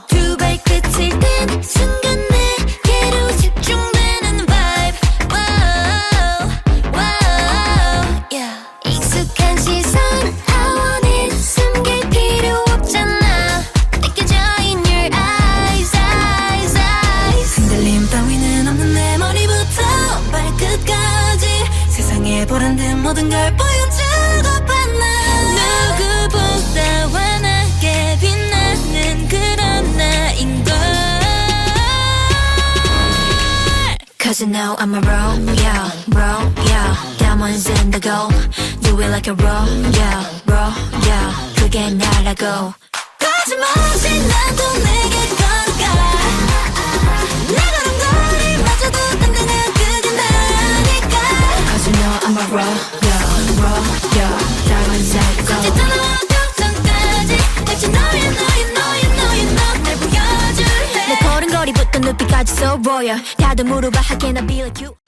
두 발끝을 댄 순간 내게로 집중되는 vibe. 익숙한 시선 I want it. 숨길 필요 없잖아. 느껴져 in your eyes. 흔들림 따위는 없는 내 머리부터 발끝까지 세상에 보란 듯 모든 걸 보여주고 봤나. 누구보다 환하게 빛나는 그런 나인걸. Cause you know I'm a royal. Diamonds in the gold. Do it like a royal. 그게 나라고. 거짓말없이 나도 내게 걸어가. 내 걸음걸이마저도 당당한 그게 나니까. Cause you know I'm a royal. Diamonds in the gold. 손짓 하나와 벽선까지 마치 너의 날 보여줄래. 내 걸음걸이부터 눈빛까지 so royal. 다들 물어봐 how can I be like you.